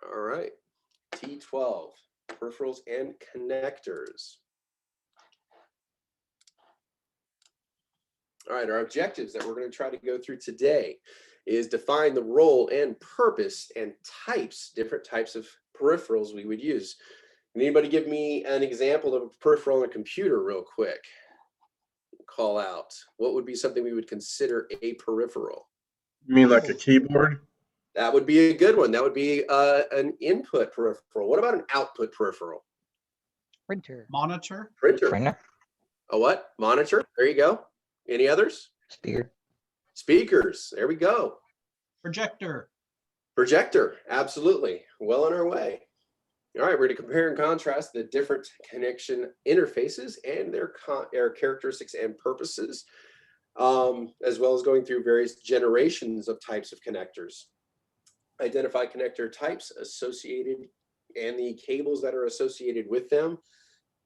All right, T12, peripherals and connectors. All right, our objectives that we're going to try to go through today is define the role and purpose and different types of peripherals we would use. Can anybody give me an example of a peripheral on a computer real quick? Call out. What would be something we would consider a peripheral? You mean like a keyboard? That would be a good one. That would be an input peripheral. What about an output peripheral? Printer. Monitor. Printer. Printer. A what? Monitor. There you go. Any others? Speaker. Speakers. There we go. Projector. Projector. Absolutely. Well on our way. All right, we're going to compare and contrast the different connection interfaces and their characteristics and purposes, as well as going through various generations of types of connectors. Identify connector types associated and the cables that are associated with them.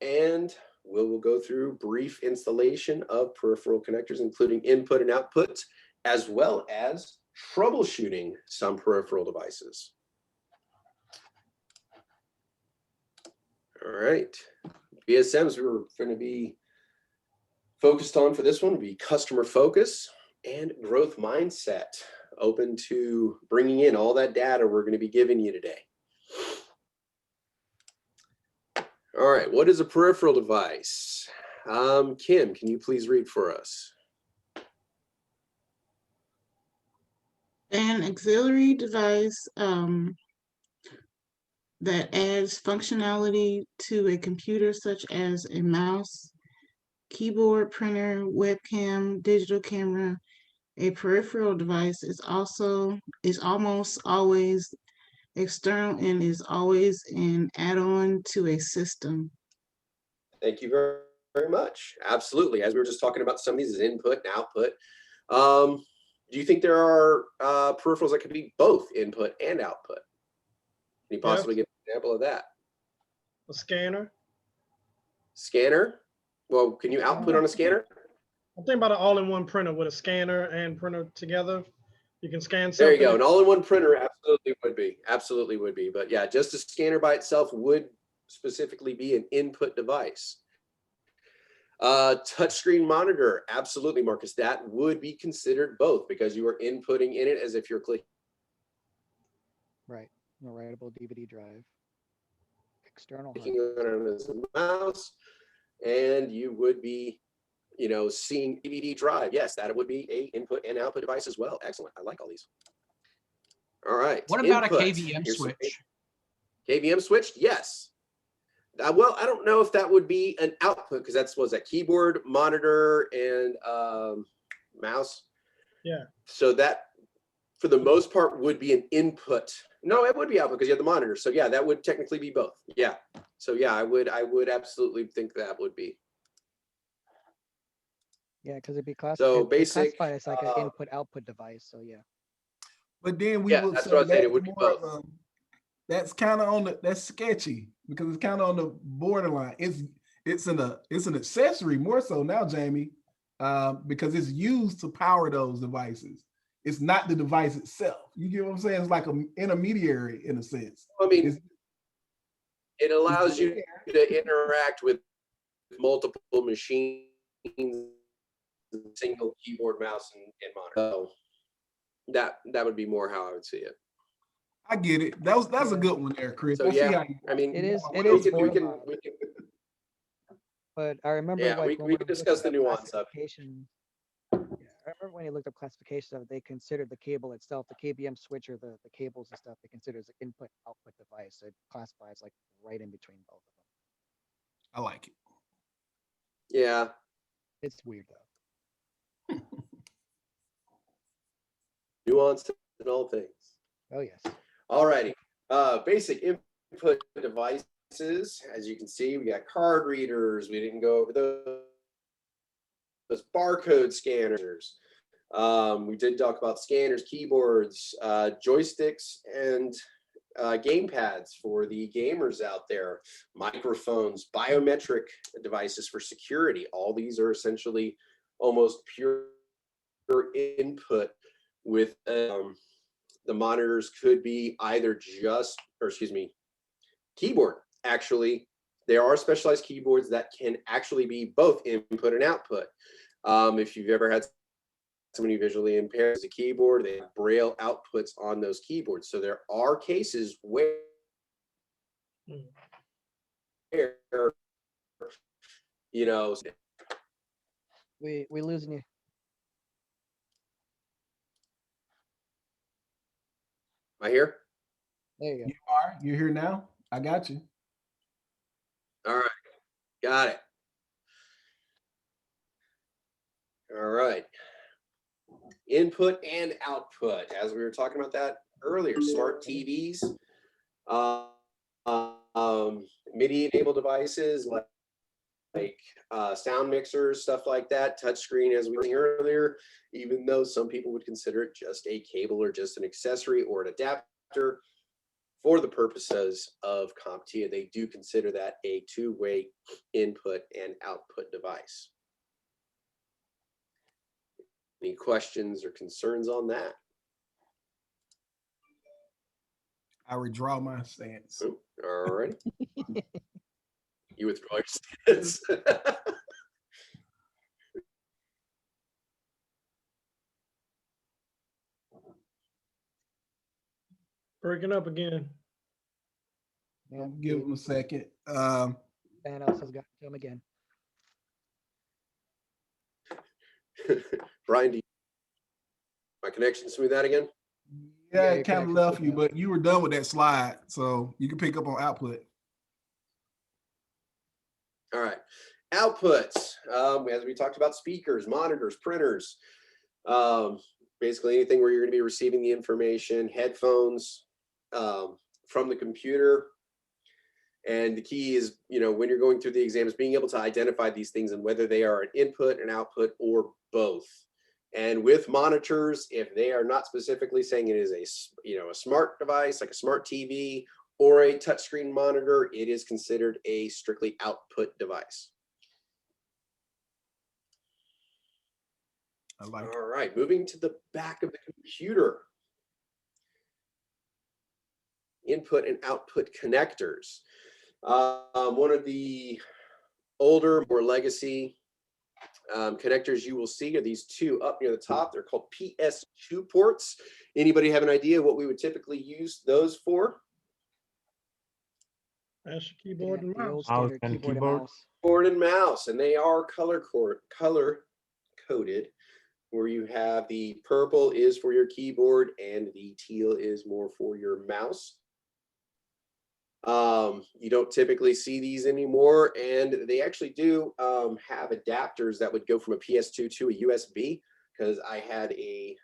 And we will go through brief installation of peripheral connectors, including input and output, as well as troubleshooting some peripheral devices. All right, BSMs we were going to be focused on for this one would be customer focus and growth mindset, open to bringing in all that data we're going to be giving you today. All right, what is a peripheral device? Kim, can you please read for us? An auxiliary device that adds functionality to a computer, such as a mouse, keyboard, printer, webcam, digital camera. A peripheral device is almost always external and is always an add-on to a system. Thank you very, very much. Absolutely. As we were just talking about, some of these is input and output. Do you think there are peripherals that could be both input and output? Can you possibly give an example of that? A scanner. Scanner? Well, can you output on a scanner? I'm thinking about an all-in-one printer with a scanner and printer together. You can scan something. There you go. An all-in-one printer absolutely would be. Absolutely would be. But yeah, just a scanner by itself would specifically be an input device. Touchscreen monitor, absolutely, Marcus. That would be considered both because you are inputting in it as if you're clicking. Right. A writable DVD drive. External. On as a mouse, and you would be, seeing DVD drive. Yes, that would be a input and output device as well. Excellent. I like all these. All right. What about input. a KVM switch? KVM switch? Yes. Well, I don't know if that would be an output because was that keyboard, monitor, and mouse. Yeah. So that, for the most part, would be an input. No, it would be output because you have the monitor. So yeah, that would technically be both. Yeah. So yeah, I would absolutely think that would be. Yeah, because it'd be classified. So basic. Classified as like an input-output device. So yeah. But then we Yeah, that's what I said. It would be both. That's kind of that's sketchy because it's kind of on the borderline. It's an accessory more so now, Jamie, because it's used to power those devices. It's not the device itself. You get what I'm saying? It's like an intermediary in a sense. I mean, it allows you to interact with multiple machines, single keyboard, mouse, and monitor. So that would be more how I would see it. I get it. That's a good one there, Chris. So yeah, I mean, it is. we can. But I remember. Yeah, like, we can discuss the nuance of it. I remember when you looked up classifications of it, they considered the cable itself, the KVM switch or the cables and stuff, they consider as an input-output device. So it classifies like right in between both of them. I like it. Yeah. It's weird though. Nuance in all things. Oh yes. All righty. Basic input devices. As you can see, we got card readers. We didn't go over those barcode scanners. We did talk about scanners, keyboards, joysticks, and game pads for the gamers out there, microphones, biometric devices for security. All these are essentially almost pure input with The monitors could be either keyboard. Actually, there are specialized keyboards that can actually be both input and output. If you've ever had somebody visually impaired as a keyboard, they have braille outputs on those keyboards. So there are cases where we losing you. Am I here? There you go. You are. You're here now. I got you. All right, got it. All right. Input and output, as we were talking about that earlier, smart TVs, MIDI-enabled devices like sound mixers, stuff like that, touchscreen, as we were saying earlier, even though some people would consider it just a cable or just an accessory or an adapter. For the purposes of CompTIA, they do consider that a two-way input and output device. Any questions or concerns on that? I withdraw my stance. All right. You withdraw your stance. Breaking up again. Yeah, Give them a second. Thanos has got him again. Brian, my connection smooth out again? Yeah, your it kind of connection's left good you, now. but you were done with that slide, so you can pick up on output. All right. Outputs, as we talked about, speakers, monitors, printers, basically anything where you're going to be receiving the information, headphones from the computer. And the key is, when you're going through the exam, is being able to identify these things and whether they are an input, an output, or both. And with monitors, if they are not specifically saying it is a smart device, like a smart TV or a touchscreen monitor, it is considered a strictly output device. I like All right, moving to the back of the computer. Input and output connectors. One of the older, more legacy connectors you will see are these two up near the top. They're called PS2 ports. Anybody have an idea what we would typically use those for? That's your keyboard and The old mouse. standard and keyboard and keyboard. mouse. Keyboard and mouse, and they are color coded, where you have the purple is for your keyboard and the teal is more for your mouse. You don't typically see these anymore, and they actually do have adapters that would go from a PS2 to a USB, because I had a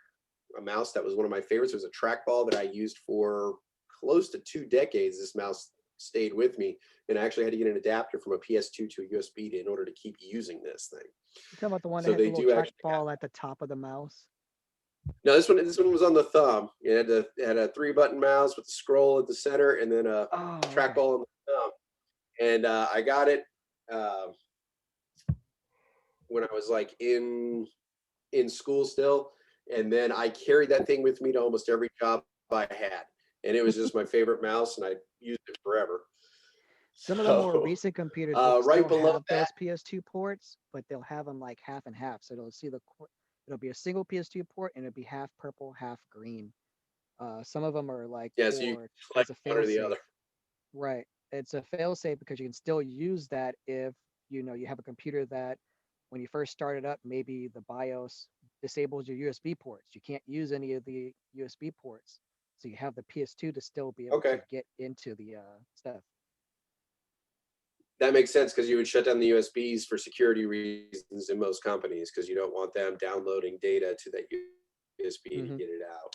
mouse that was one of my favorites. It was a trackball that I used for close to 2 decades. This mouse stayed with me, and I actually had to get an adapter from a PS2 to a USB in order to keep using this thing. You talking about the one So that they had the do little actually trackball at the top of the mouse? No, this one was on the thumb. It had a 3-button mouse with a scroll at the center and then a Oh, trackball on the thumb. And I got it when I was like in school still, and then I carried that thing with me to almost every job I had, and it was just my favorite mouse, and I used it forever. Some of the more So, recent computers will right still below have that, those PS2 ports, but they'll have them like half and half. So it'll be a single PS2 port and it'll be half purple, half green. Some of them are like yeah, so you for select as a one or the failsafe. other. Right. It's a failsafe because you can still use that if you have a computer that when you first start it up, maybe the BIOS disables your USB ports. You can't use any of the USB ports. So you have the PS2 to still be able Okay. to get into the stuff. That makes sense, because you would shut down the USBs for security reasons in most companies, because you don't want them downloading data to that USB to get it out.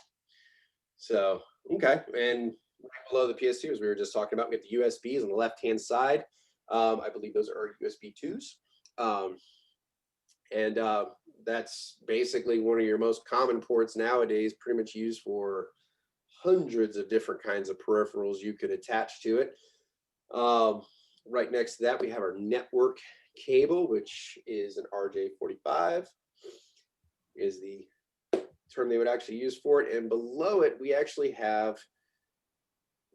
So, okay. And right below the PS2, as we were just talking about, we have the USBs on the left-hand side. I believe those are USB 2s. And that's basically one of your most common ports nowadays, pretty much used for hundreds of different kinds of peripherals you could attach to it. Right next to that, we have our network cable, which is an RJ45, is the term they would actually use for it. And below it, we actually have,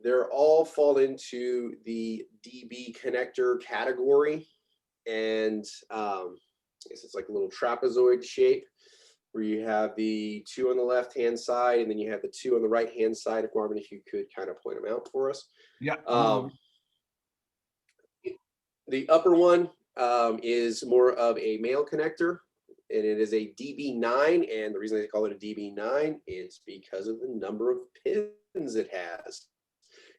they're all fall into the DB connector category. And I guess it's like a little trapezoid shape where you have the two on the left-hand side, and then you have the two on the right-hand side. If Marvin, if you could kind of point them out for us. Yeah. The upper one is more of a male connector, and it is a DB9. And the reason they call it a DB9 is because of the number of pins it has.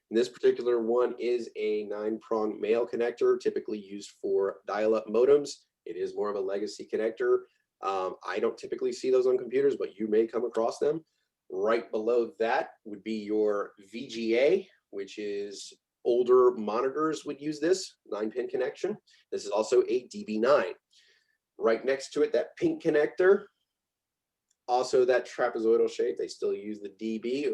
And this particular one is a 9-prong male connector, typically used for dial-up modems. It is more of a legacy connector. I don't typically see those on computers, but you may come across them. Right below that would be your VGA, which is older monitors would use this 9-pin connection. This is also a DB9. Right next to it, that pink connector, also that trapezoidal shape. They still use the DB,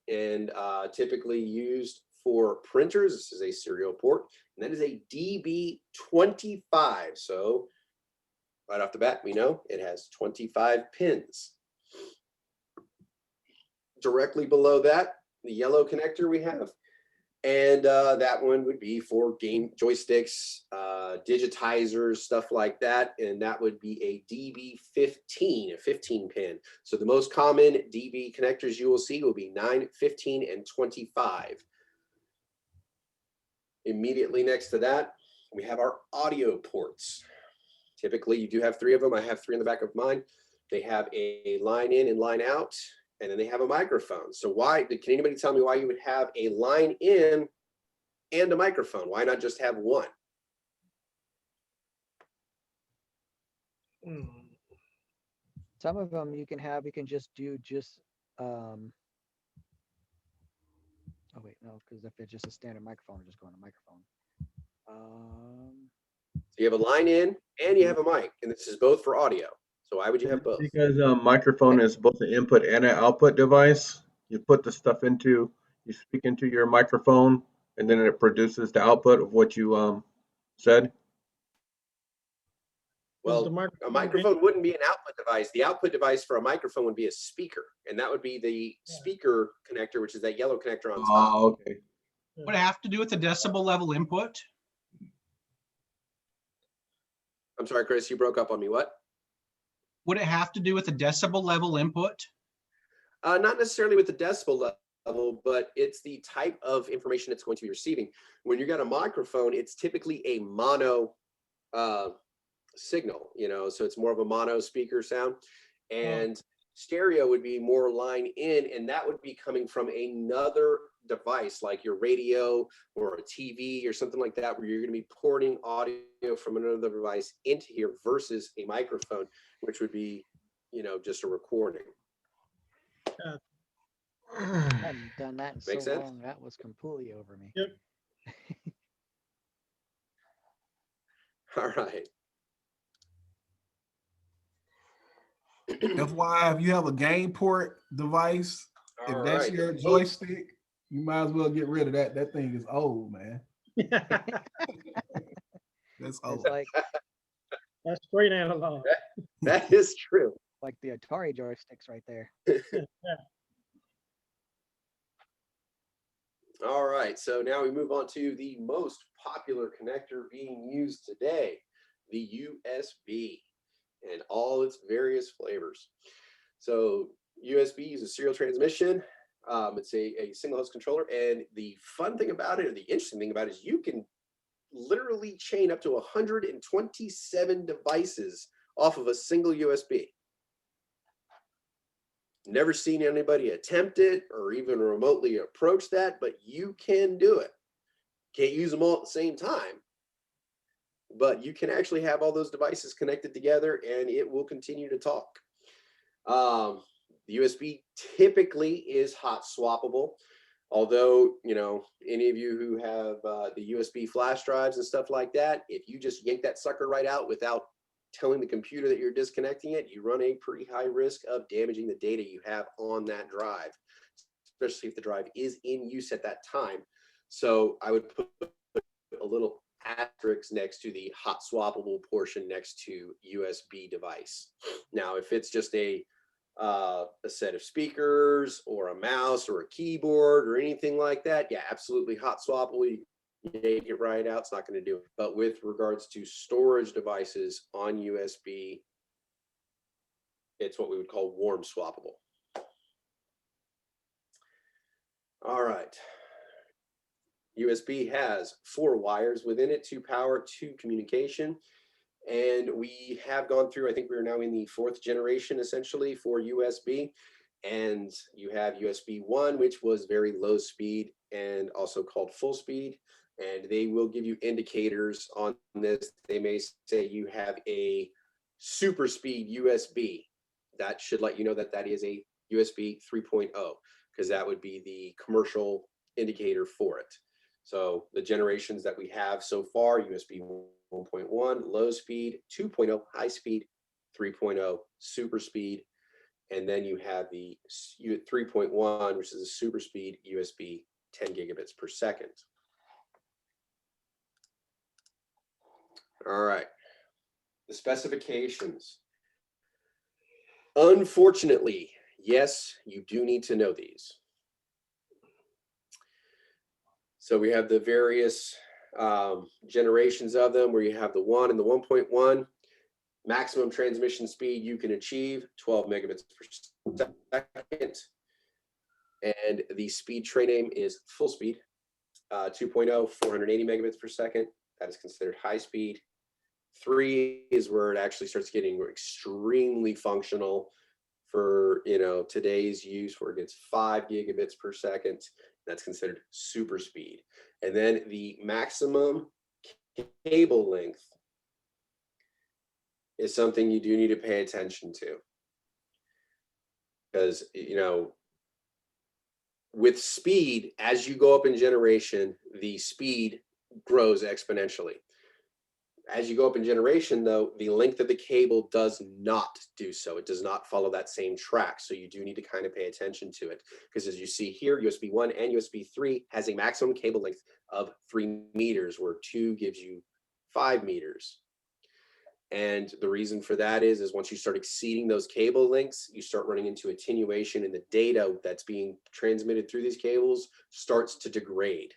and typically used for printers. This is a serial port, and that is a DB25. So right off the bat, we know it has 25 pins. Directly below that, the yellow connector we have, and that one would be for game joysticks, digitizers, stuff like that, and that would be a DB15, a 15 pin. So the most common DB connectors you will see will be 9, 15, and 25. Immediately next to that, we have our audio ports. Typically, you do have 3 of them. I have 3 in the back of mine. They have a line in and line out, and then they have a microphone. So can anybody tell me why you would have a line in and a microphone? Why not just have one? Some of them you can just do oh wait, no, because if it's just a standard microphone, just go on a microphone. So you have a line in and you have a mic, and this is both for audio. So why would you have both? Because a microphone is both an input and an output device. You put the stuff you speak into your microphone, and then it produces the output of what you said. Well, a microphone wouldn't be an output device. The output device for a microphone would be a speaker, and that would be the speaker connector, which is that yellow connector on top. Oh, okay. Would it have to do with the decibel level input? I'm sorry, Chris, you broke up on me. What? Would it have to do with the decibel level input? Not necessarily with the decibel level, but it's the type of information it's going to be receiving. When you got a microphone, it's typically a mono signal, so it's more of a mono speaker sound, and stereo would be more line in, and that would be coming from another device like your radio or a TV or something like that, where you're going to be porting audio from another device into here versus a microphone, which would be, just a recording. I hadn't done that in Make so sense? long. That was completely over me. Yep. All right. FYI, if you have a game port device, if that's your joystick, you might as well get rid of that. That thing is old, man. That's old. It's like That's straight analog. That is true. like the Atari joysticks right there. All right, so now we move on to the most popular connector being used today, the USB, and all its various flavors. So USB is a serial transmission. It's a single host controller, and the fun thing about it, or the interesting thing about it, is you can literally chain up to 127 devices off of a single USB. Never seen anybody attempt it or even remotely approach that, but you can do it. Can't use them all at the same time, but you can actually have all those devices connected together and it will continue to talk. The USB typically is hot swappable, although, any of you who have the USB flash drives and stuff like that, if you just yank that sucker right out without telling the computer that you're disconnecting it, you run a pretty high risk of damaging the data you have on that drive, especially if the drive is in use at that time. So I would put a little asterisk next to the hot swappable portion next to USB device. Now, if it's just a a set of speakers or a mouse or a keyboard or anything like that, yeah, absolutely hot swappable. You take it right out, it's not going to do it. But with regards to storage devices on USB, it's what we would call warm swappable. All right. USB has 4 wires within it, 2 power, 2 communication. And we have gone through, I think we are now in the 4th generation essentially for USB. And you have USB 1, which was very low speed and also called full speed. And they will give you indicators on this. They may say you have a super speed USB. That should let you know that that is a USB 3.0, because that would be the commercial indicator for it. So the generations that we have so far, USB 1.1, low speed, 2.0, high speed, 3.0, super speed, and then you have the 3.1, which is a super speed USB 10 gigabits per second. All right, the specifications. Unfortunately, yes, you do need to know these. So we have the various generations of them, where you have the 1 and the 1.1. Maximum transmission speed you can achieve 12 megabits per second. And the speed tray name is full speed, 2.0, 480 megabits per second. That is considered high speed. 3 is where it actually starts getting extremely functional for, you know, today's use, where it gets 5 gigabits per second. That's considered super speed. And then the maximum cable length is something you do need to pay attention to, because, you know, with speed, as you go up in generation, the speed grows exponentially. As you go up in generation, though, the length of the cable does not do so. It does not follow that same track. So you do need to kind of pay attention to it, because as you see here, USB 1 and USB 3 has a maximum cable length of 3 meters, where 2 gives you 5 meters. And the reason for that is once you start exceeding those cable lengths, you start running into attenuation, and the data that's being transmitted through these cables starts to degrade,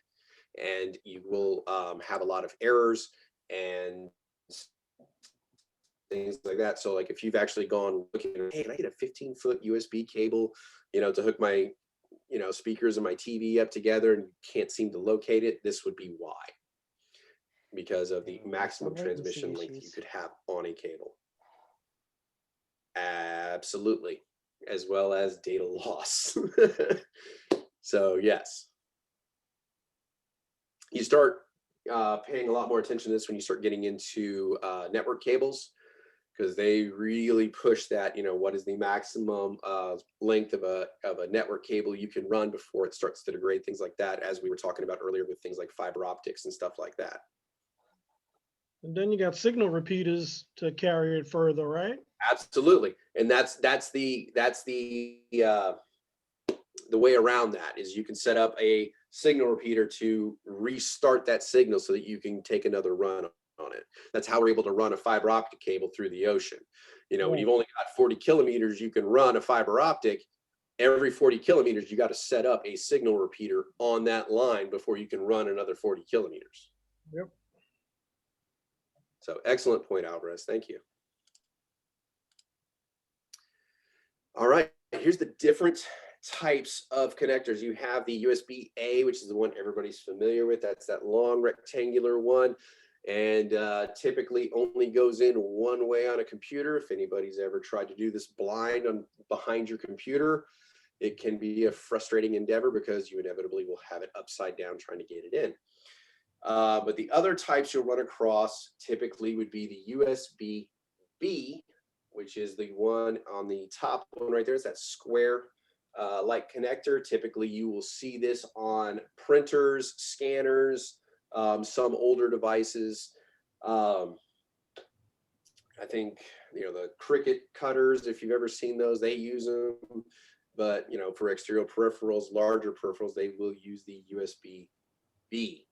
and you will have a lot of errors and things like that. So like if you've actually gone looking, hey, can I get a 15-foot USB cable, you know, to hook my, you know, speakers and my TV up together, and can't seem to locate it, this would be why. Because of the maximum transmission length you could have on a cable. Absolutely. As well as data loss. So yes. You start paying a lot more attention to this when you start getting into network cables, because they really push that, you know, what is the maximum length of a network cable you can run before it starts to degrade, things like that, as we were talking about earlier with things like fiber optics and stuff like that. And then you got signal repeaters to carry it further, right? Absolutely. And that's the way around that, is you can set up a signal repeater to restart that signal so that you can take another run on it. That's how we're able to run a fiber optic cable through the ocean. You know, when you've only got 40 kilometers, you can run a fiber optic. Every 40 kilometers, you got to set up a signal repeater on that line before you can run another 40 kilometers. Yep. So excellent point, Alvarez. Thank you. All right, here's the different types of connectors. You have the USB-A, which is the one everybody's familiar with. That's that long rectangular one, and typically only goes in one way on a computer. If anybody's ever tried to do this blind behind your computer, it can be a frustrating endeavor, because you inevitably will have it upside down trying to get it in. But the other types you'll run across typically would be the USB-B, which is the one on the top one right there. It's that square like connector. Typically you will see this on printers, scanners, some older devices. I think, you know, the Cricut cutters, if you've ever seen those, they use them. But, you know, for exterior peripherals, larger peripherals, they will use the USB-B.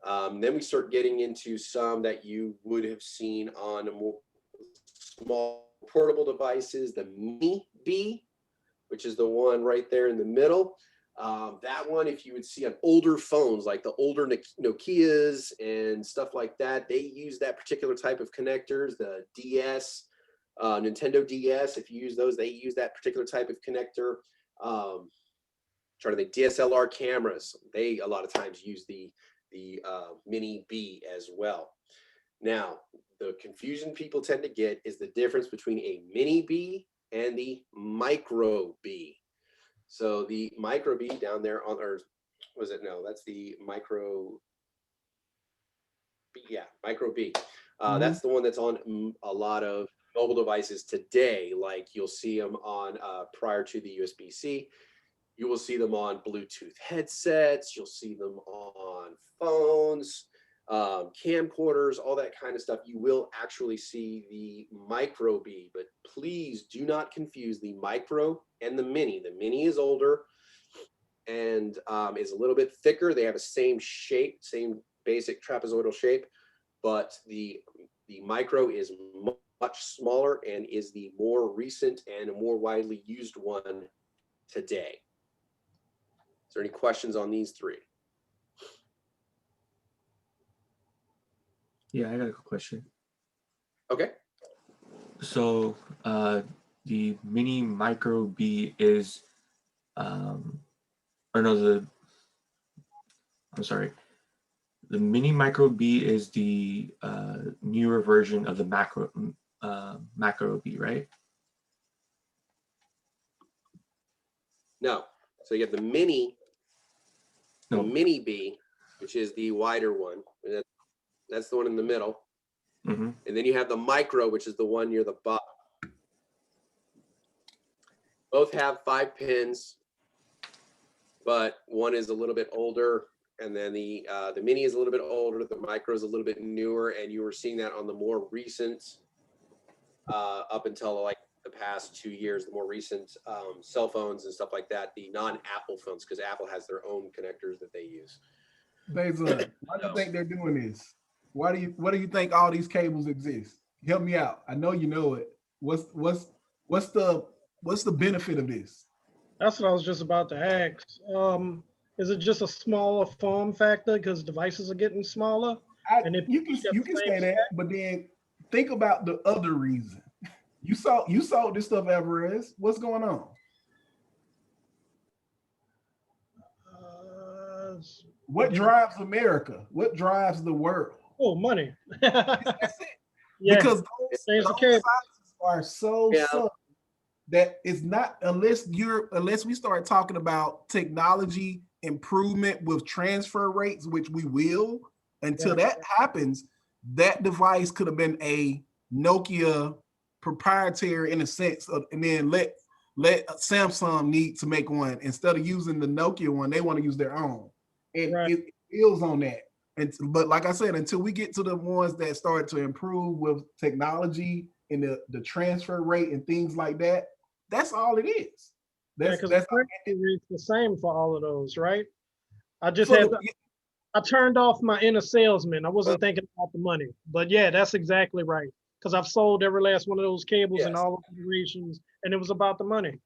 Then we start getting into some that you would have seen on a more small portable devices, the Mini B, which is the one right there in the middle. That one, if you would see on older phones, like the older Nokias and stuff like that, they use that particular type of connectors. The DS, Nintendo DS, if you use those, they use that particular type of connector. Trying to think, DSLR cameras, they a lot of times use the Mini B as well. Now, the confusion people tend to get is the difference between a Mini B and the Micro B. So the Micro B down there on, or was it, no, that's the Micro B, yeah, Micro B. That's the one that's on a lot of mobile devices today, like you'll see them on prior to the USB-C. You will see them on Bluetooth headsets. You'll see them on phones, camcorders, all that kind of stuff. You will actually see the Micro B, but please do not confuse the Micro and the Mini. The Mini is older and is a little bit thicker. They have the same shape, same basic trapezoidal shape, but the Micro is much smaller and is the more recent and more widely used one today. Is there any questions on these three? Yeah, I got a question. Okay. So the Mini Micro B is, I'm sorry. The Mini Micro B is the newer version of the Macro B, right? No. So you have the Mini, the No. Mini B, which is the wider one. That's the one in the middle. Mm-hmm. And then you have the Micro, which is the one near the bottom. Both have 5 pins, but one is a little bit older, and then the Mini is a little bit older. The Micro is a little bit newer, and you were seeing that on the more recent, up until like the past 2 years, the more recent cell phones and stuff like that, the non-Apple phones, because Apple has their own connectors that they use. Faison, why do you think they're doing this? What do you think all these cables exist? Help me out. I know you know it. What's the benefit of this? That's what I was just about to ask. Is it just a smaller form factor because devices are getting smaller? And if you can say that, but then think about the other reason. You sold this stuff, Alvarez. What's going on? What drives America? What drives the world? Oh, money. That's it. Yeah. Because those sizes are so subtle that it's not, unless we start talking about technology improvement with transfer rates, which we will, until that happens, that device could have been a Nokia proprietary in a sense of, and then let Samsung need to make one instead of using the Nokia one. They want to use their own. It builds on that. But like I said, until we get to the ones that start to improve with technology and the transfer rate and things like that, that's all it is. That's the same for all of those, right? I just I turned off my inner salesman. I wasn't thinking about the money, but yeah, that's exactly right. Because I've sold every last one of those cables in all configurations, and it was about the money.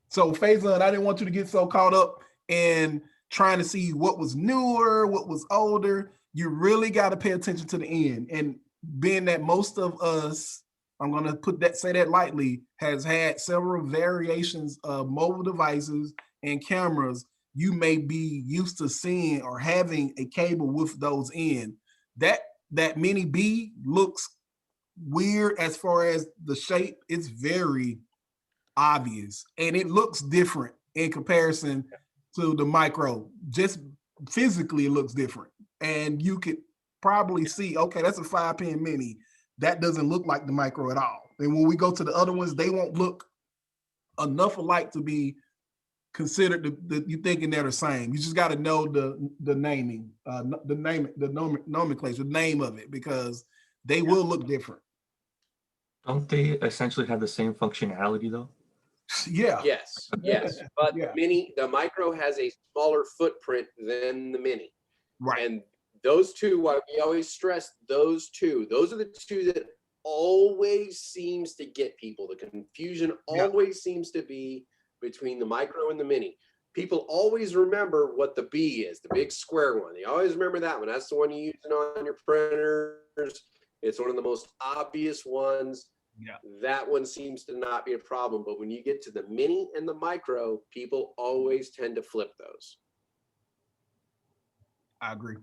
So Faison, I didn't want you to get so caught up in trying to see what was newer, what was older. You really got to pay attention to the end. And being that most of us, I'm going to say that lightly, has had several variations of mobile devices and cameras, you may be used to seeing or having a cable with those in. That Mini B looks weird as far as the shape. It's very obvious, and it looks different in comparison to the Micro. Just physically, it looks different, and you could probably see, okay, that's a 5-pin Mini. That doesn't look like the Micro at all. And when we go to the other ones, they won't look enough alike to be considered you thinking they're the same. You just got to know the naming, the nomenclature, the name of it, because they will look different. Don't they essentially have the same functionality though? Yeah. Yes. But the Micro has a smaller footprint than the Mini. Right. And those two, why we always stress those two, those are the two that always seems to get people. The confusion Yeah. always seems to be between the micro and the mini. People always remember what the B is, the big square one. They always remember that one. That's the one you use on your printers. It's one of the most obvious ones. Yeah. That one seems to not be a problem. But when you get to the mini and the micro, people always tend to flip those. I agree.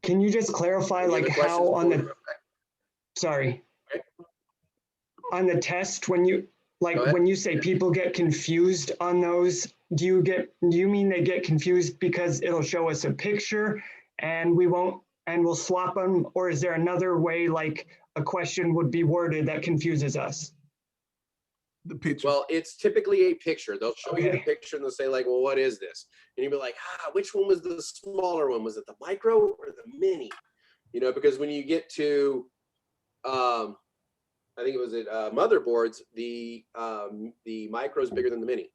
Can you just clarify, Any like other questions how on before we the, go back? sorry, Okay. on the test, when you, like, Go ahead. when you say people get confused on those, do you mean they get confused because it'll show us a picture and we'll swap them? Or is there another way, like a question would be worded that confuses us? The picture. Well, it's typically a picture. They'll show you the Okay. picture and they'll say like, well, what is this? And you'll be like, which one was the smaller one? Was it the micro or the mini? You know, because when you get to, I think it was motherboards, the micro is bigger than the mini.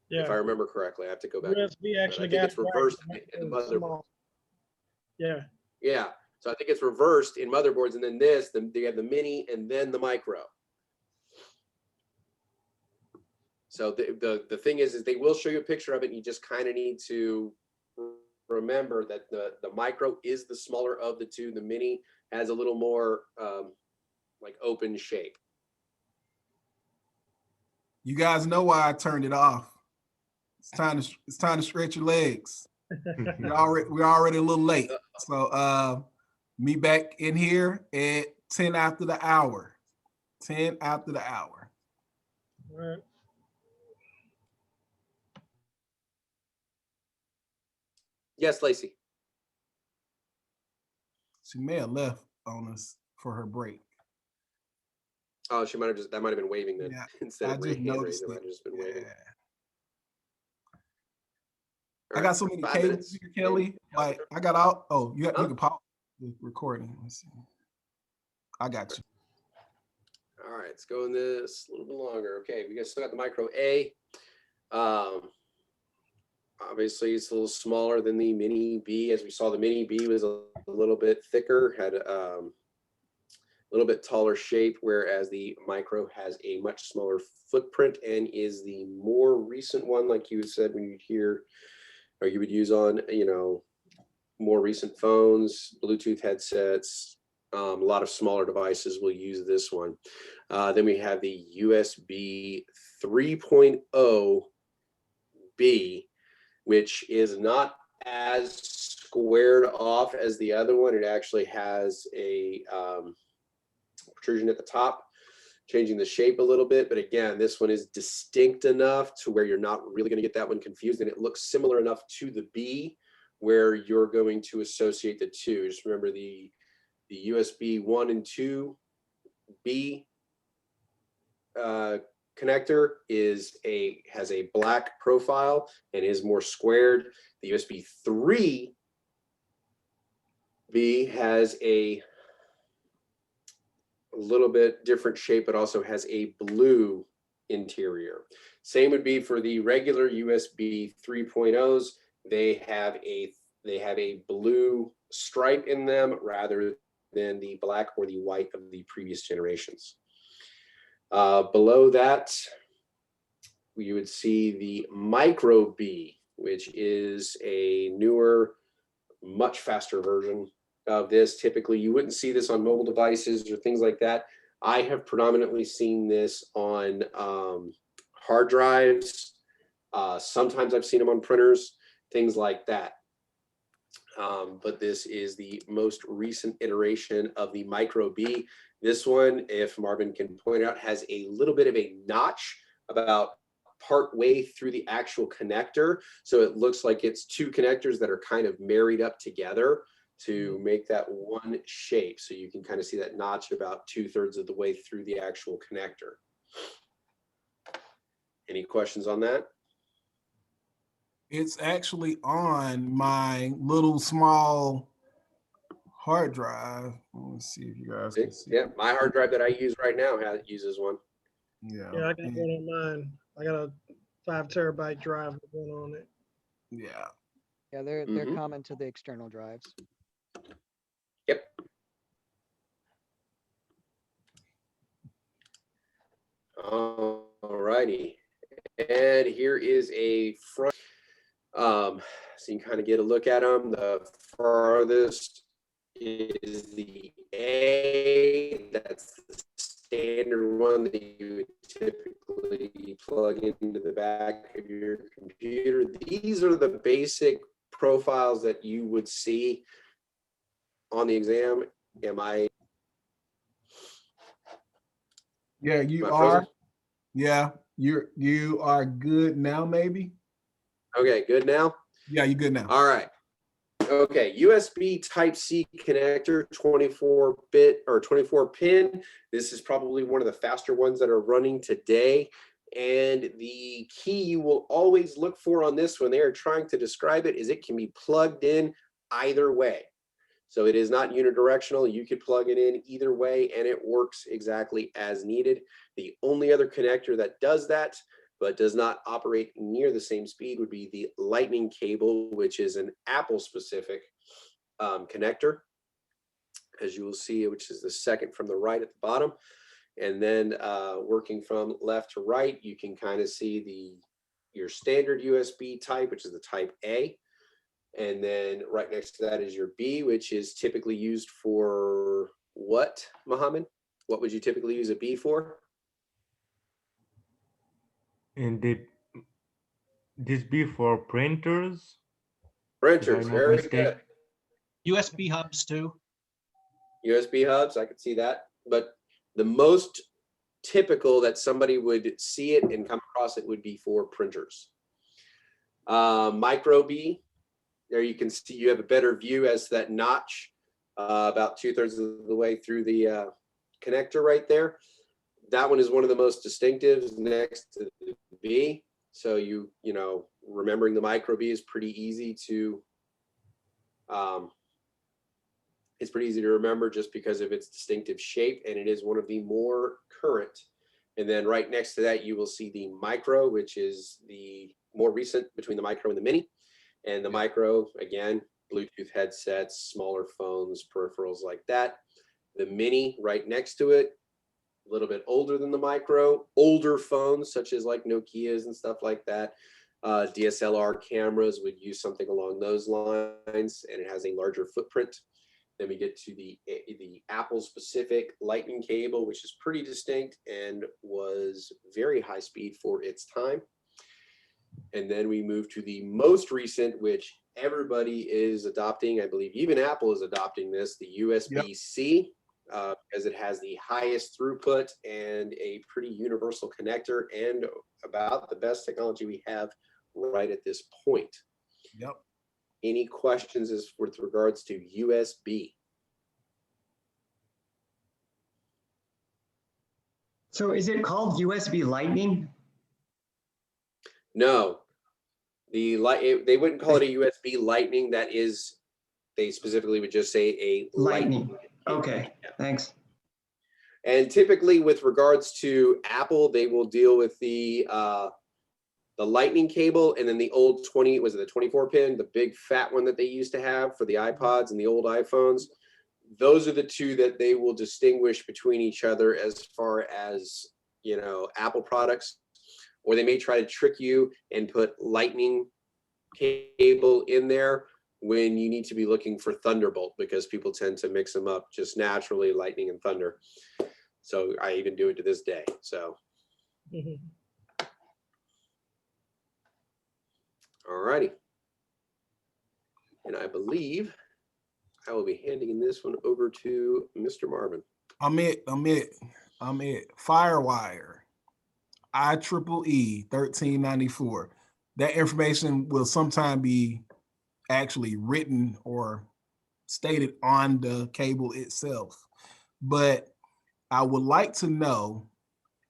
If I Yeah, remember correctly, I have to go back. USB I actually think got it's it right. reversed in It's motherboards. small. Yeah, Yeah, so I think it's reversed in motherboards, and then they have the mini and then the micro. So the thing is they will show you a picture of it, and you just kind of need to remember that the micro is the smaller of the two. The mini has a little more like open shape. You guys know why I turned it off. It's time to stretch your legs. we're already a little late. So me back in here at 10 after the hour. 10 after the hour. all right. Yes, Lacey. She may have left on us for her break. Oh, she might have that might have been waving then. Yeah, Instead I of just hand noticed raising, it might it. have just been waving. Yeah. All I got right, so many 5 cables minutes. here, Kelly. Like I got out. Oh, you Huh? can pause the recording. Let's see. I got you. All right, let's go in this a little bit longer. Okay, we still got the micro A. Obviously, it's a little smaller than the mini B. As we saw, the mini B was a little bit thicker, had a little bit taller shape, whereas the micro has a much smaller footprint and is the more recent one, like you said, when you'd hear or you would use on, more recent phones, Bluetooth headsets. A lot of smaller devices will use this one. Then we have the USB 3.0 B, which is not as squared off as the other one. It actually has a protrusion at the top, changing the shape a little bit. But again, this one is distinct enough to where you're not really going to get that one confused. And it looks similar enough to the B where you're going to associate the two. Just remember the USB 1 and 2 B connector has a black profile and is more squared. The USB 3 B has a little bit different shape, but also has a blue interior. Same would be for the regular USB 3.0s. They have a blue stripe in them rather than the black or the white of the previous generations. Below that, you would see the Micro B, which is a newer, much faster version of this. Typically, you wouldn't see this on mobile devices or things like that. I have predominantly seen this on hard drives. Sometimes I've seen them on printers, things like that. But this is the most recent iteration of the Micro B. This one, if Marvin can point out, has a little bit of a notch about part way through the actual connector. So it looks like it's two connectors that are kind of married up together to make that one shape. So you can kind of see that notch about 2/3 of the way through the actual connector. Any questions on that? It's actually on my little small hard drive. Let's see if you guys can see. Yeah, my hard drive that I use right now uses one. Yeah. Yeah, I got one on mine. I got a 5 terabyte drive with one on it. Yeah. Yeah, they're Mhm. common to the external drives. Yep. All righty. And here is a front. So you can kind of get a look at them. The farthest is the A. That's the standard one that you would typically plug into the back of your computer. These are the basic profiles that you would see on the exam. Am I? Yeah, you Am I are. frozen? Yeah, you are good now, maybe. Okay, good now? Yeah, you good now. All right. Okay, USB Type-C connector, 24-bit or 24 pin. This is probably one of the faster ones that are running today. And the key you will always look for on this when they are trying to describe it is it can be plugged in either way. So it is not unidirectional. You could plug it in either way and it works exactly as needed. The only other connector that does that but does not operate near the same speed would be the Lightning cable, which is an Apple specific connector, as you will see, which is the second from the right at the bottom. And then working from left to right, you can kind of see your standard USB type, which is the type A. And then right next to that is your B, which is typically used for what, Mohammed? What would you typically use a B for? And this be for printers? Printers, very good. USB hubs too. USB hubs, I could see that. But the most typical that somebody would see it and come across it would be for printers. Micro B, there you can see you have a better view as to that notch about 2/3 of the way through the connector right there. That one is one of the most distinctives next to the B. So you know, remembering the micro B is pretty easy to remember just because of its distinctive shape, and it is one of the more current. And then right next to that, you will see the micro, which is the more recent between the micro and the mini. And the micro, again, Bluetooth headsets, smaller phones, peripherals like that. The mini right next to it, a little bit older than the micro, older phones such as like Nokias and stuff like that. DSLR cameras would use something along those lines, and it has a larger footprint. Then we get to the Apple specific Lightning cable, which is pretty distinct and was very high speed for its time. And then we move to the most recent, which everybody is adopting. I believe even Apple is adopting this, the USB-C. Because it has the highest throughput and a pretty universal connector and about the best technology we have right at this point. Yep. Any questions with regards to USB? So is it called USB Lightning? No, they wouldn't call it a USB Lightning. That is, they specifically would just say a Lightning. Okay, yeah. Thanks. And typically with regards to Apple, they will deal with the Lightning cable and then the old 24 pin, the big fat one that they used to have for the iPods and the old iPhones. Those are the two that they will distinguish between each other as far as, you know, Apple products. Or they may try to trick you and put Lightning cable in there when you need to be looking for Thunderbolt, because people tend to mix them up just naturally, Lightning and Thunder. So I even do it to this day. So, all righty. And I believe I will be handing this one over to Mr. Marvin. I'm it. Firewire, IEEE 1394. That information will sometime be actually written or stated on the cable itself. But I would like to know,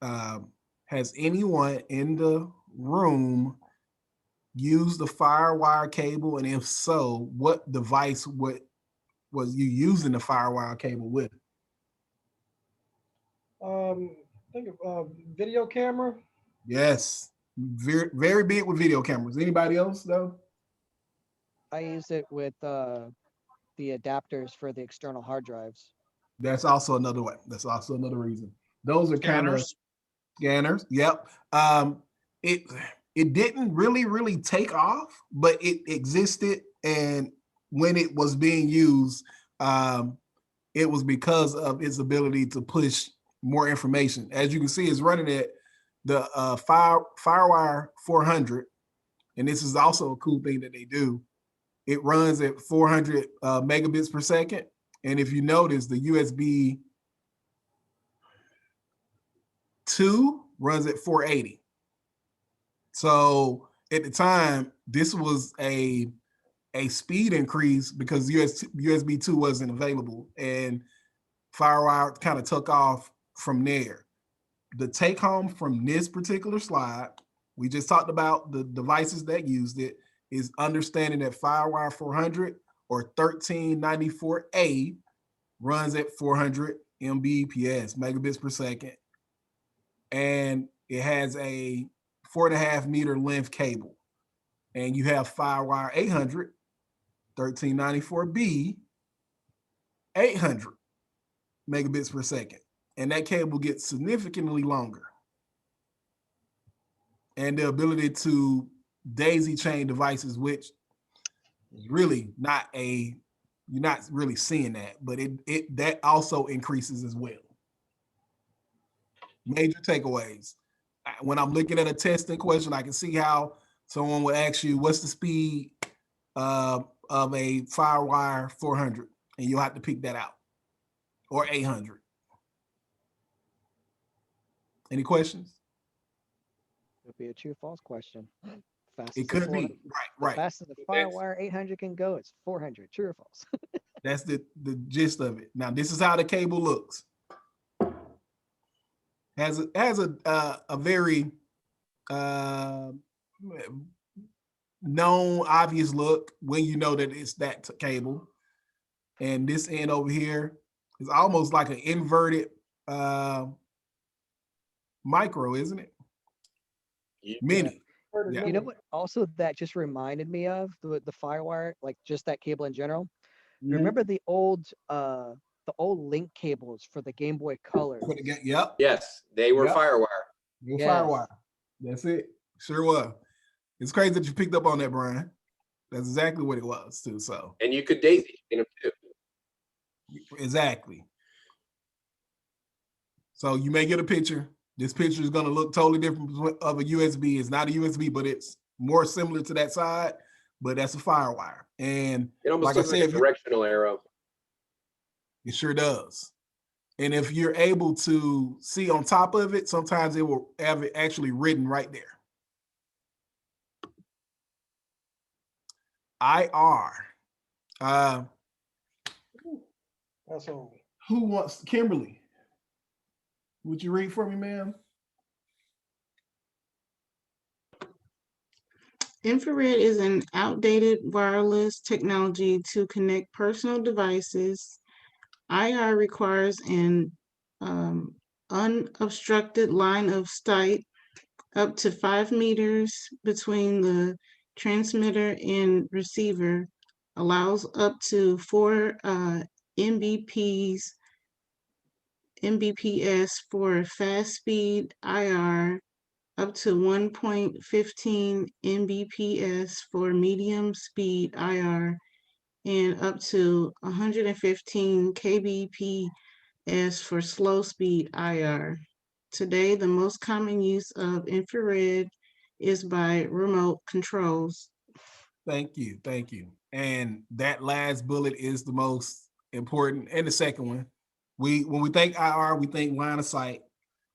has anyone in the room used the Firewire cable? And if so, what device was you using the Firewire cable with? Think of video camera. Yes, very, very big with video cameras. Anybody else though? I use it with the adapters for the external hard drives. That's also another way. That's also another reason. Those are kind of, Scanners. Scanners. Yep. It it didn't really take off, but it existed, and when it was being used, it was because of its ability to push more information. As you can see, it's running at the Firewire 400, and this is also a cool thing that they do. It runs at 400 megabits per second, and if you notice, the USB 2 runs at 480. So at the time, this was a speed increase because USB 2 wasn't available, and Firewire kind of took off from there. The take home from this particular slide, we just talked about the devices that used it, is understanding that Firewire 400 or 1394A runs at 400 Mbps, megabits per second. And it has a 4.5 meter length cable. And you have Firewire 800, 1394B, 800 megabits per second. And that cable gets significantly longer. And the ability to daisy chain devices, which is really not you're not really seeing that, but it that also increases as well. Major takeaways. When I'm looking at a testing question, I can see how someone would ask you, what's the speed of a Firewire 400? And you'll have to pick that out, or 800. Any questions? It'll be a true false question. It could be. Right. Fast as the Firewire 800 can go, it's 400. True or false? That's the gist of it. Now, this is how the cable looks. Has a very known, obvious look when you know that it's that cable. And this end over here is almost like an inverted micro, isn't it? Mini. Yeah. You know what also that just reminded me of the Firewire, like just that cable in general. Mm-hmm. Remember the old link cables for the Game Boy Color? Yep. Yes, they were Firewire. They were Firewire. That's it. Sure was. It's crazy that you picked up on that, Brian. That's exactly what it was too. So. And you could daisy chain them too. Exactly. So you may get a picture. This picture is going to look totally different of a USB. It's not a USB, but it's more similar to that side. But that's a Firewire, and it almost looks like a directional arrow. It sure does. And if you're able to see on top of it, sometimes it will have it actually written right there. IR. That's all. Who wants Kimberly? Would you read for me, ma'am? Infrared is an outdated wireless technology to connect personal devices. IR requires an unobstructed line of sight up to 5 meters between the transmitter and receiver, allows up to 4 Mbps for fast speed IR, up to 1.15 Mbps for medium speed IR, and up to 115 kbps for slow speed IR. Today, the most common use of infrared is by remote controls. Thank you. And that last bullet is the most important, and the second one. When we think IR, we think line of sight,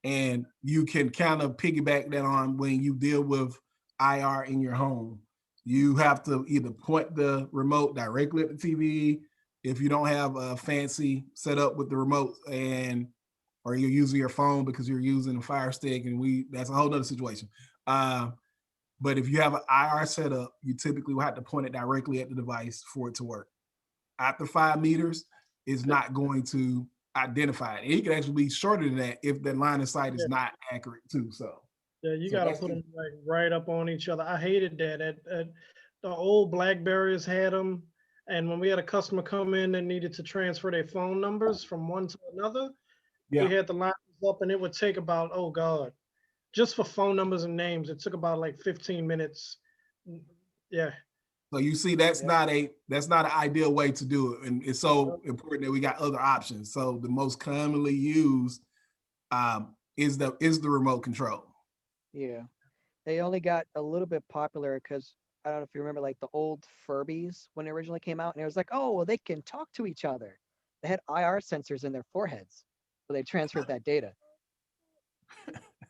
and you can kind of piggyback that on when you deal with IR in your home. You have to either point the remote directly at the TV if you don't have a fancy setup with the remote, or you're using your phone because you're using a Fire Stick, and that's a whole other situation. But if you have an IR setup, you typically will have to point it directly at the device for it to work. After 5 meters, it's not going to identify it. It can actually be shorter than that if the line of sight is not accurate too. So yeah, you got to put them like right up on each other. I hated that. The old Blackberries had them, and when we had a customer come in that needed to transfer their phone numbers from one to another, we had the lines up, and it would take about, oh God, just for phone numbers and names. It took about like 15 minutes. Yeah. So you see, that's not an ideal way to do it, and it's so important that we got other options. So the most commonly used is the remote control. Yeah. They only got a little bit popular because I don't know if you remember like the old Furbies when they originally came out, and it was like, oh, well, they can talk to each other. They had IR sensors in their foreheads, so they transferred that data.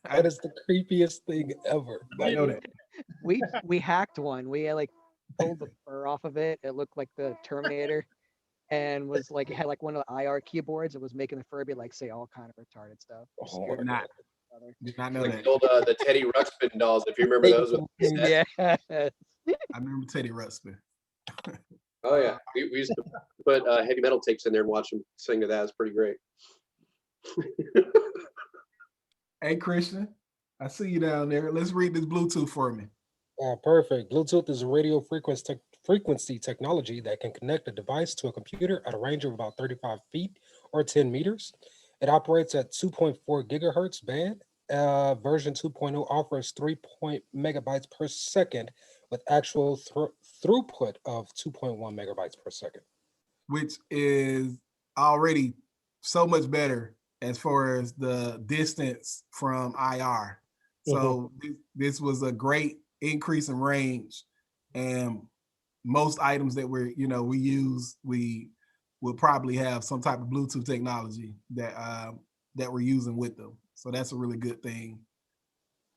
That is the creepiest thing ever. I know that. We hacked one. We like pulled the fur off of it. It looked like the Terminator, and was like it had like one of the IR keyboards. It was making the Furby like say all kind of retarded stuff. Oh, Did not know Like that. the old the Teddy Ruxpin dolls, if you remember those. Yeah. I remember Teddy Ruxpin. Oh yeah, we used to put heavy metal tapes in there and watch them sing to that. It's pretty great. Hey Christian, I see you down there. Let's read this Bluetooth for me. Perfect. Bluetooth is a radio frequency technology that can connect a device to a computer at a range of about 35 feet or 10 meters. It operates at 2.4 gigahertz band. Version 2.0 offers 3 megabytes per second with actual throughput of 2.1 megabytes per second. Which is already so much better as far as the distance from IR. So this was a great increase in range, and most items that we use, we will probably have some type of Bluetooth technology that we're using with them. So that's a really good thing.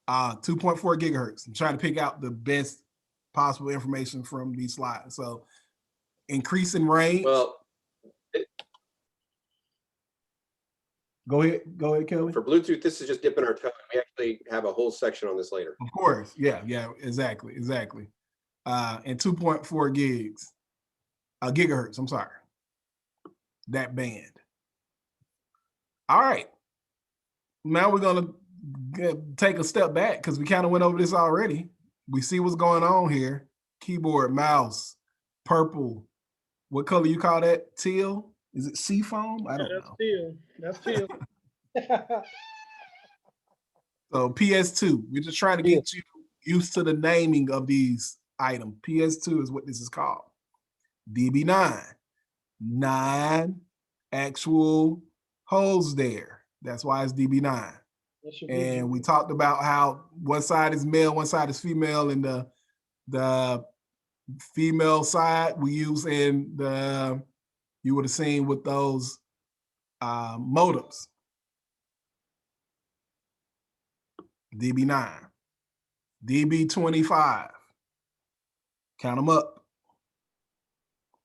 2.4 gigahertz. I'm trying to pick out the best possible information from these slides. So increasing range. Well, Go ahead, Kelly. for Bluetooth, this is just dipping our toe. We actually have a whole section on this later. Of course, yeah, exactly. And 2.4 gigahertz. I'm sorry, that band. All right, now we're gonna take a step back because we kind of went over this already. We see what's going on here. Keyboard, mouse, purple. What color you call that? Teal? Is it seafoam? I don't know. That's teal. So PS2, we're just trying to get you used to the naming of these items. PS2 is what this is called. DB9, 9 actual holes there. That's why it's DB9. And we talked about how one side is male, one side is female, and the female side we use in the, you would have seen with those modems. DB9, DB25, count them up.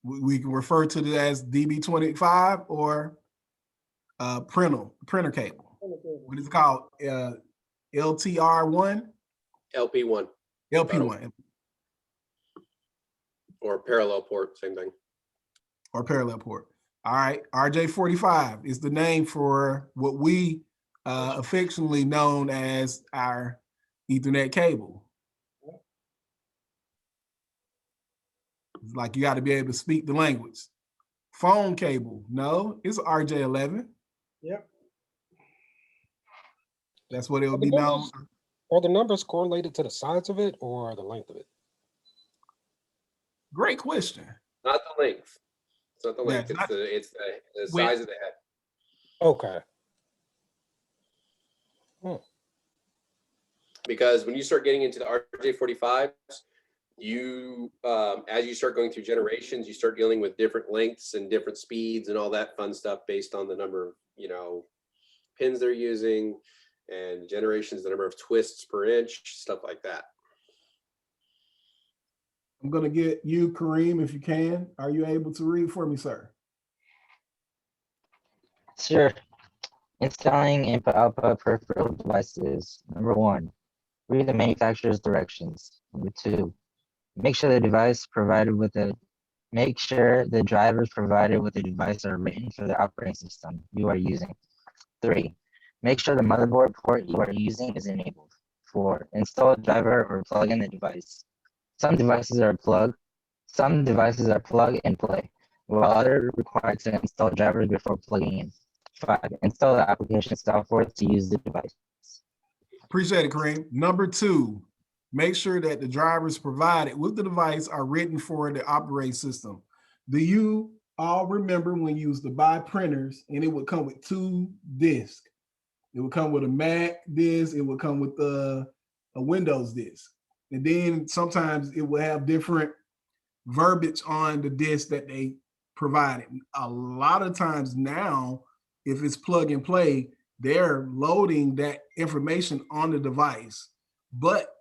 We can refer to it as DB25 or printer cable. What is it called? LTR1? LP1. LP1. Or parallel port, same thing. Or parallel port. All right, RJ45 is the name for what we affectionately known as our Ethernet cable. It's like you got to be able to speak the language. Phone cable, no, it's RJ11. Yep. That's what it will be known. Are the numbers correlated to the size of it or the length of it? Great question. Not the length. It's not the length. Yeah, it's the size of the head. Okay. Because when you start getting into the RJ45s, you as you start going through generations, you start dealing with different lengths and different speeds and all that fun stuff based on the number of pins they're using and generations, the number of twists per inch, stuff like that. I'm going to get you, Kareem, if you can. Are you able to read for me, sir? Sure. Installing input-output peripheral devices. Number 1, read the manufacturer's directions. Number 2, make sure the drivers provided with the device are written for the operating system you are using. 3, make sure the motherboard port you are using is enabled. 4, install a driver or plug in the device. Some devices are plug and play, while others require to install drivers before plugging in. 5, install the application software to use the device. Appreciate it, Kareem. Number 2, make sure that the drivers provided with the device are written for the operating system. Do you all remember when you used to buy printers and it would come with 2 discs? It would come with a Mac disk, it would come with a Windows disk. And then sometimes it would have different verbiage on the disk that they provided. A lot of times now, if it's plug and play, they're loading that information on the device. But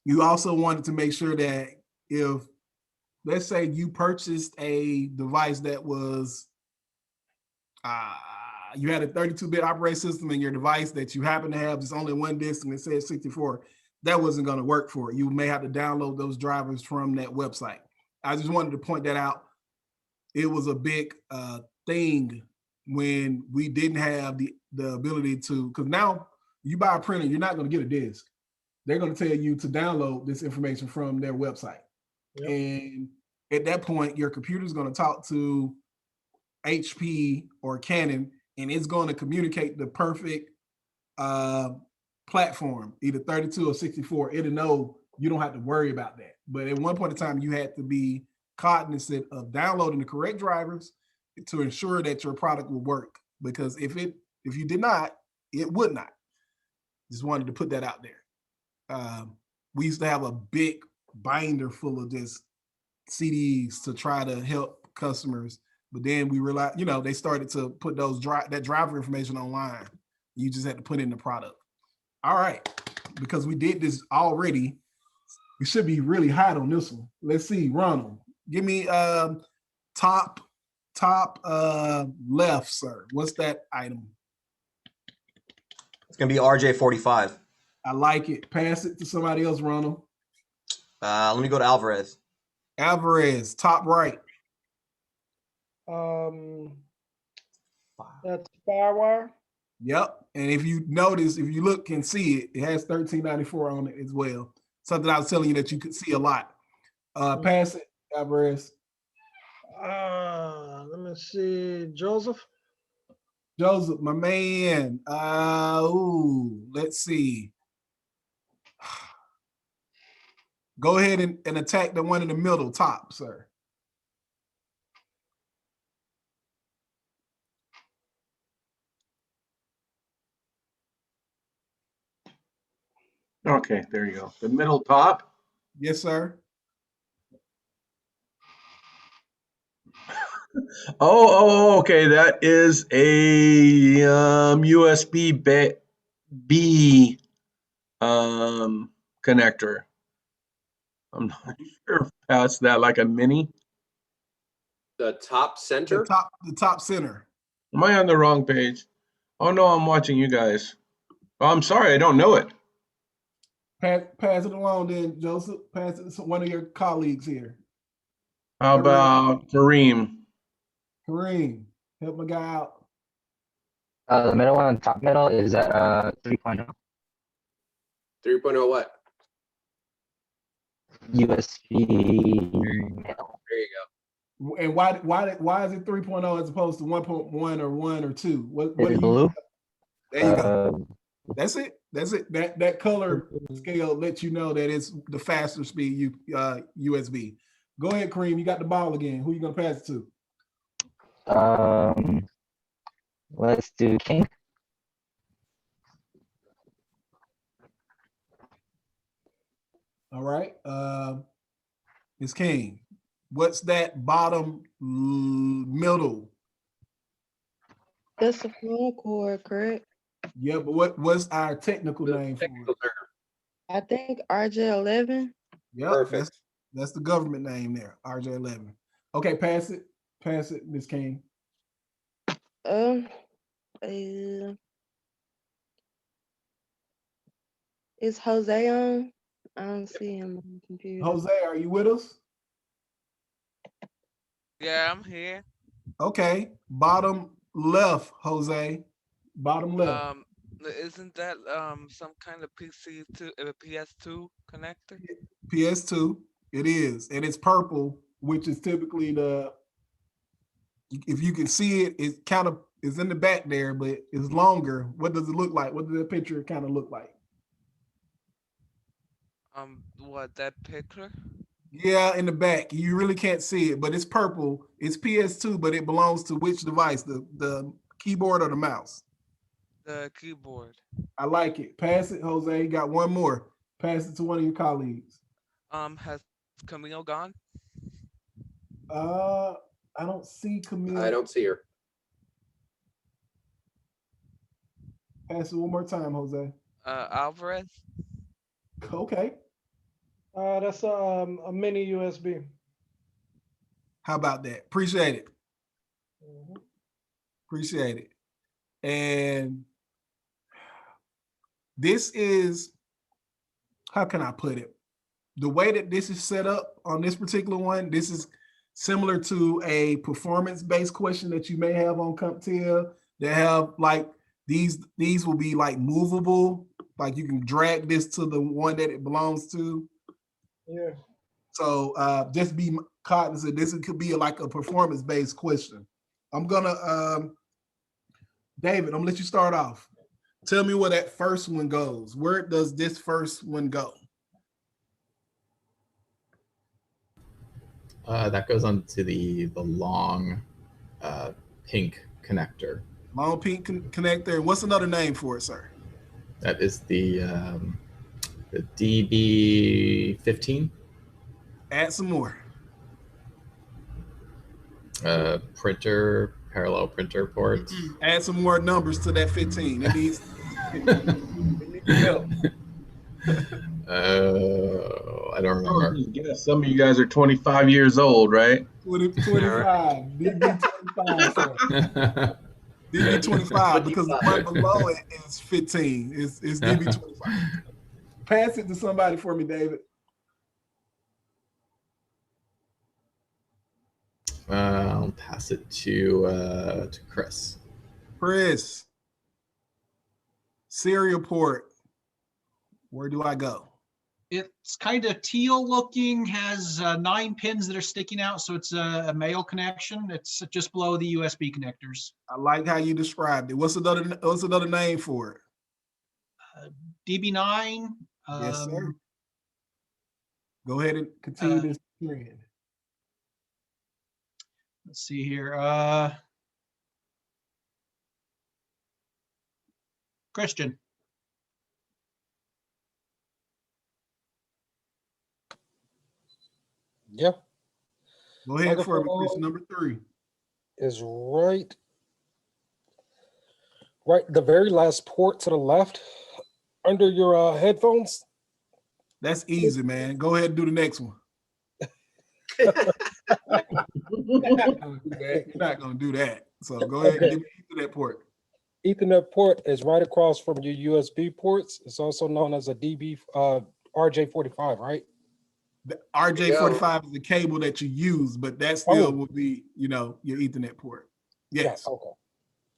you also wanted to make sure that if, let's say you purchased a device that was, you had a 32-bit operating system and your device that you happen to have just only 1 disk and it says 64, that wasn't going to work for it. You may have to download those drivers from that website. I just wanted to point that out. It was a big thing when we didn't have the ability to, because now you buy a printer, you're not going to get a disk. They're going to tell you to download this information from their website. Yep. And at that point, your computer is going to talk to HP or Canon, and it's going to communicate the perfect platform, either 32 or 64. It'll know you don't have to worry about that. But at one point in time, you had to be cognizant of downloading the correct drivers to ensure that your product will work. Because if you did not, it would not. Just wanted to put that out there. We used to have a big binder full of just CDs to try to help customers, but then we realized, they started to put that driver information online. You just had to put in the product. All right, because we did this already, we should be really hot on this one. Let's see, Ronald, give me top left, sir. What's that item? It's gonna be RJ45. I like it. Pass it to somebody else, Ronald. Let me go to Alvarez. Alvarez, top right. That's Firewire. Yep. And if you notice, if you look and see it, it has 1394 on it as well. Something I was telling you that you could see a lot. Pass it, Alvarez. Let me see, Joseph. Joseph, my man. Let's see. Go ahead and attack the one in the middle, top, sir. Okay, there you go. The middle top. Yes, sir. Okay. That is a USB B connector. I'm not sure if that's that like a mini. The top center? The top center. Am I on the wrong page? Oh no, I'm watching you guys. Oh, I'm sorry, I don't know it. Pass it along then, Joseph. Pass it to one of your colleagues here. How about Kareem? Kareem, help my guy out. The middle one, top middle, is at 3.0. 3.0 what? USB middle. There you go. And why is it 3.0 as opposed to 1.1 or 1 or 2? What do you? Blue. There you go. That's it. That color scale lets you know that it's the faster speed USB. Go ahead, Kareem. You got the ball again. Who you gonna pass it to? Let's do King. All right. It's King. What's that bottom middle? That's a phone cord, correct? Yeah, but what's our technical name for it? I think RJ11. Yeah, perfect. That's the government name there, RJ11. Okay, pass it, Miss King. Is Jose on? I don't see him on the computer. Jose, are you with us? Yeah, I'm here. Okay, bottom left, Jose. Bottom left. Isn't that some kind of PS2 connector? PS2, it is, and it's purple, which is typically if you can see it, it kind of is in the back there, but it's longer. What does it look like? What does the picture kind of look like? What, that picture? Yeah, in the back. You really can't see it, but it's purple. It's PS2, but it belongs to which device? The keyboard or the mouse? The keyboard. I like it. Pass it, Jose. You got one more. Pass it to one of your colleagues. Has Camille gone? I don't see Camille. I don't see her. Pass it one more time, Jose. Alvarez? Okay. That's a mini USB. How about that? Appreciate it. Mhm. Appreciate it. And this is, how can I put it? The way that this is set up on this particular one, this is similar to a performance-based question that you may have on CompTIA that have like, these will be like movable, like you can drag this to the one that it belongs to. Yeah. So just be cognizant, this could be like a performance-based question. I'm gonna, David, I'm gonna let you start off. Tell me where that first one goes. Where does this first one go? That goes on to the long pink connector. Long pink connector. And what's another name for it, sir? That is the DB15. Add some more. Printer, parallel printer port. Add some more numbers to that 15. It needs, help. I don't remember. Yes, some of you guys are 25 years old, right? 25. DB25. Sir. DB25, because the one below it is 15. It's DB25. Pass it to somebody for me, David. I'll pass it to Chris. Chris. Serial port. Where do I go? It's kind of teal looking, has 9 pins that are sticking out, so it's a male connection. It's just below the USB connectors. I like how you described it. What's another name for it? DB9. Yes, sir. Go ahead and continue this trend. Let's see here. Christian. Yeah. Go ahead for me, Chris. Number 3 is right the very last port to the left under your headphones. That's easy, man. Go ahead and do the next one. You're not gonna do that. So go ahead and give me that port. Ethernet port is right across from your USB ports. It's also known as a DB RJ45, right? The RJ45 is the cable that you use, but that still will be, your Ethernet port. Yes.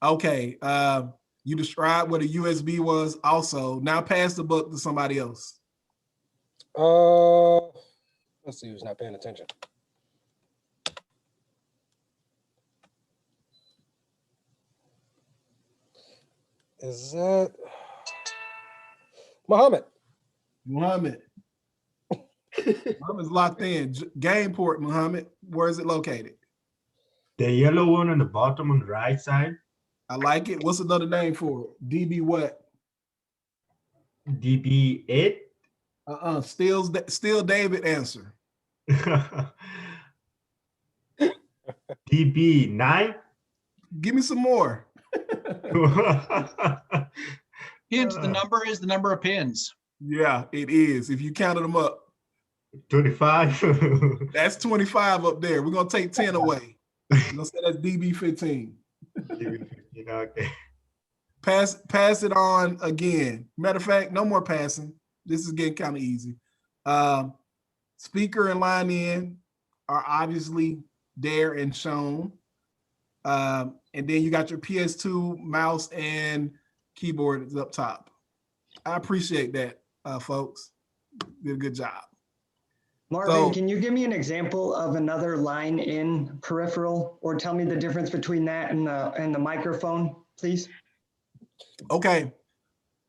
Okay. You described what a USB was also. Now pass the buck to somebody else. Let's see who's not paying attention. Is that Muhammad? Muhammad's locked in. Game port, Muhammad. Where is it located? The yellow one on the bottom on the right side. I like it. What's another name for it? DB what? DB8. Still David answer. DB9. Give me some more. Pins. The number is the number of pins. Yeah, it is. If you counted them up. 25. That's 25 up there. We're gonna take 10 away. We're gonna say that's DB15. DB15, okay. Pass it on again. Matter of fact, no more passing. This is getting kind of easy. Speaker and line in are obviously there and shown. And then you got your PS2 mouse and keyboard is up top. I appreciate that, folks. Did a good job. Marvin, can you give me an example of another line in peripheral, or tell me the difference between that and the microphone, please? Okay.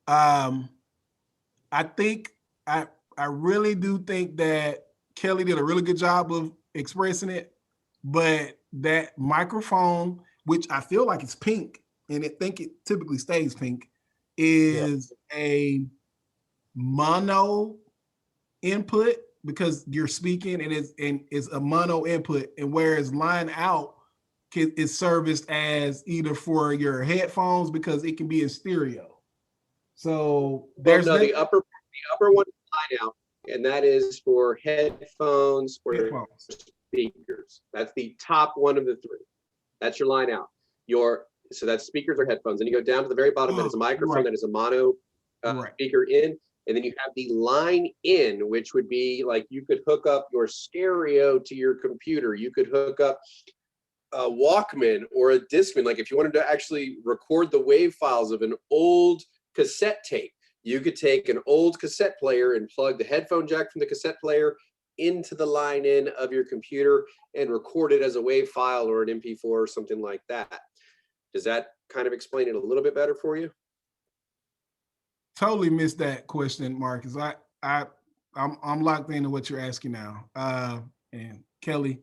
I think I really do think that Kelly did a really good job of expressing it, but that microphone, which I feel like it's pink, and I think it typically stays pink, is a mono input because you're speaking and it's a mono input, and whereas line out is serviced as either for your headphones because it can be in stereo. So there's the upper one is line out, and that is for headphones or speakers. That's the top one of the three. That's your line out. So that's speakers or headphones. And you go down to the very bottom, that is a microphone, that is a mono speaker in. And then you have the line in, which would be like you could hook up your stereo to your computer. You could hook up a Walkman or a Discman. Like if you wanted to actually record the wave files of an old cassette tape, you could take an old cassette player and plug the headphone jack from the cassette player into the line in of your computer and record it as a wave file or an MP4 or something like that. Does that kind of explain it a little bit better for you? Totally missed that question, Marcus. I'm locked into what you're asking now. And Kelly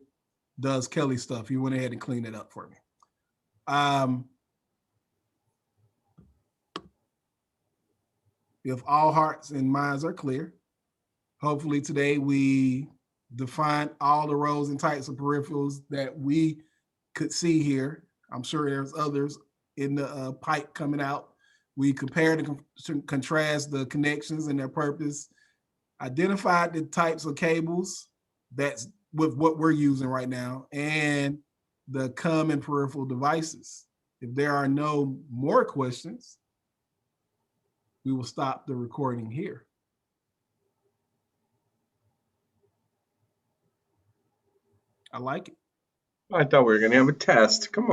does Kelly stuff. He went ahead and cleaned it up for me. If all hearts and minds are clear, hopefully today we define all the roles and types of peripherals that we could see here. I'm sure there's others in the pipe coming out. We compared and contrast the connections and their purpose, identified the types of cables that's with what we're using right now, and the common peripheral devices. If there are no more questions, we will stop the recording here. I like it. I thought we were going to have a test. Come on.